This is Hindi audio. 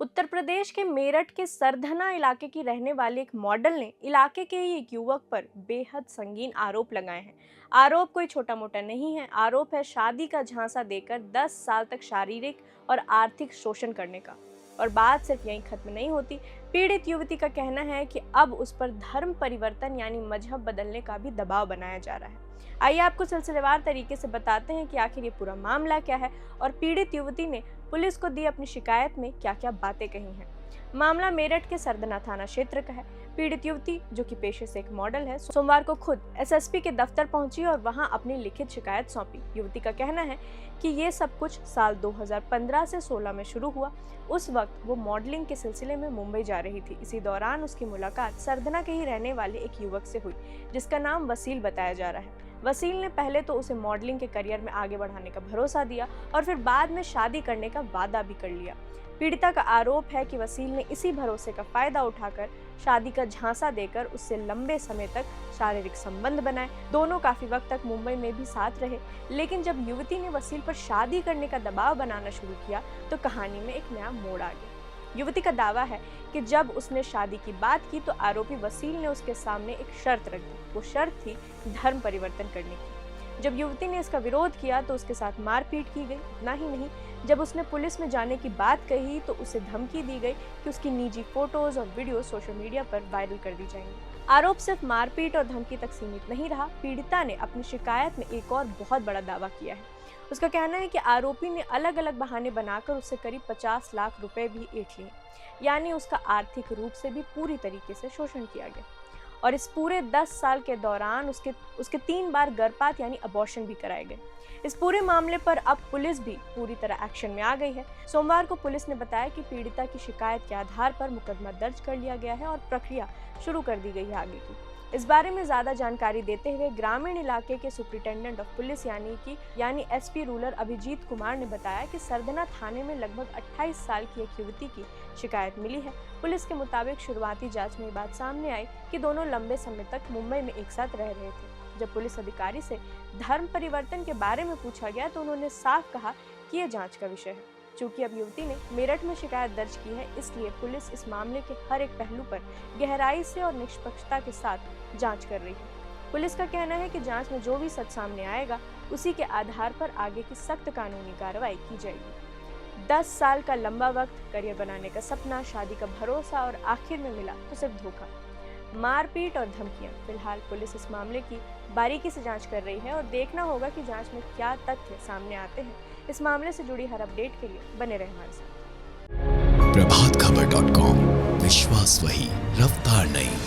उत्तर प्रदेश के मेरठ के सरधना इलाके की रहने वाली एक मॉडल ने इलाके के ही एक युवक पर बेहद संगीन आरोप लगाए हैं। आरोप कोई छोटा मोटा नहीं है, आरोप है शादी का झांसा देकर 10 साल तक शारीरिक और आर्थिक शोषण करने का। और बात सिर्फ यहीं खत्म नहीं होती। पीड़ित युवती का कहना है कि अब उस पर धर्म परिवर्तन यानी मजहब बदलने का भी दबाव बनाया जा रहा है। आइए आपको सिलसिलेवार तरीके से बताते हैं कि आखिर ये पूरा मामला क्या है और पीड़ित युवती ने पुलिस को दी अपनी शिकायत में क्या क्या बातें कही हैं। मामला मेरठ के सरदना थाना क्षेत्र का है। पीड़ित युवती, जो कि पेशे से एक मॉडल है, सोमवार को खुद एसएसपी के दफ्तर पहुंची और वहां अपनी लिखित शिकायत सौंपी। युवती का कहना है कि ये सब कुछ साल 2015 से 16 में शुरू हुआ। उस वक्त वो मॉडलिंग के सिलसिले में मुंबई जा रही थी। इसी दौरान उसकी मुलाकात सरदना के ही रहने वाले एक युवक से हुई, जिसका नाम वसील बताया जा रहा है। वसील ने पहले तो उसे मॉडलिंग के करियर में आगे बढ़ाने का भरोसा दिया और फिर बाद में शादी करने का वादा भी कर लिया। पीड़िता का आरोप है कि वसील ने इसी भरोसे का फायदा उठाकर शादी का झांसा देकर उससे लंबे समय तक शारीरिक संबंध बनाए। दोनों काफी वक्त तक मुंबई में भी साथ रहे, लेकिन जब युवती ने वसील पर शादी करने का दबाव बनाना शुरू किया तो कहानी में एक नया मोड़ आ गया। युवती का दावा है कि जब उसने शादी की बात की तो आरोपी वसील ने उसके सामने एक शर्त रख दी। वो शर्त थी धर्म परिवर्तन करने की। जब युवती ने इसका विरोध किया तो उसके साथ मारपीट की गई। इतना ही नहीं, जब उसने पुलिस में जाने की बात कही तो उसे धमकी दी गई कि उसकी निजी फोटोज और वीडियो सोशल मीडिया पर वायरल कर दी जाएंगी। आरोप सिर्फ मारपीट और धमकी तक सीमित नहीं रहा। पीड़िता ने अपनी शिकायत में एक और बहुत बड़ा दावा किया है। उसका कहना है कि आरोपी ने अलग अलग बहाने बनाकर उससे करीब 50 लाख रुपए भी ऐंठ लिए, यानी उसका आर्थिक रूप से भी पूरी तरीके से शोषण किया गया। और इस पूरे 10 साल के दौरान उसके 3 बार गर्भपात यानी अबॉर्शन भी कराए गए। इस पूरे मामले पर अब पुलिस भी पूरी तरह एक्शन में आ गई है। सोमवार को पुलिस ने बताया कि पीड़िता की शिकायत के आधार पर मुकदमा दर्ज कर लिया गया है और प्रक्रिया शुरू कर दी गई है आगे की। इस बारे में ज्यादा जानकारी देते हुए ग्रामीण इलाके के सुपरिटेंडेंट ऑफ पुलिस यानी एसपी रूरल अभिजीत कुमार ने बताया कि सरदना थाने में लगभग 28 साल की एक युवती की शिकायत मिली है। पुलिस के मुताबिक शुरुआती जांच में ये बात सामने आई कि दोनों लंबे समय तक मुंबई में एक साथ रह रहे थे। जब पुलिस अधिकारी से धर्म परिवर्तन के बारे में पूछा गया तो उन्होंने साफ कहा कि यह जांच का विषय है। चूंकि अब युवती ने मेरठ में शिकायत दर्ज की है, इसलिए पुलिस इस मामले के हर एक पहलू पर गहराई से और निष्पक्षता के साथ जांच कर रही है। पुलिस का कहना है कि जांच में जो भी सच सामने आएगा उसी के आधार पर आगे की सख्त कानूनी कार्रवाई की जाएगी। 10 साल का लंबा वक्त, करियर बनाने का सपना, शादी का भरोसा और आखिर में मिला तो सिर्फ धोखा, मारपीट और धमकियां। फिलहाल पुलिस इस मामले की बारीकी से जांच कर रही है और देखना होगा कि जांच में क्या तथ्य सामने आते हैं। इस मामले से जुड़ी हर अपडेट के लिए बने रहें हमारे साथ। प्रभातखबर.com, विश्वास वही, रफ्तार नहीं।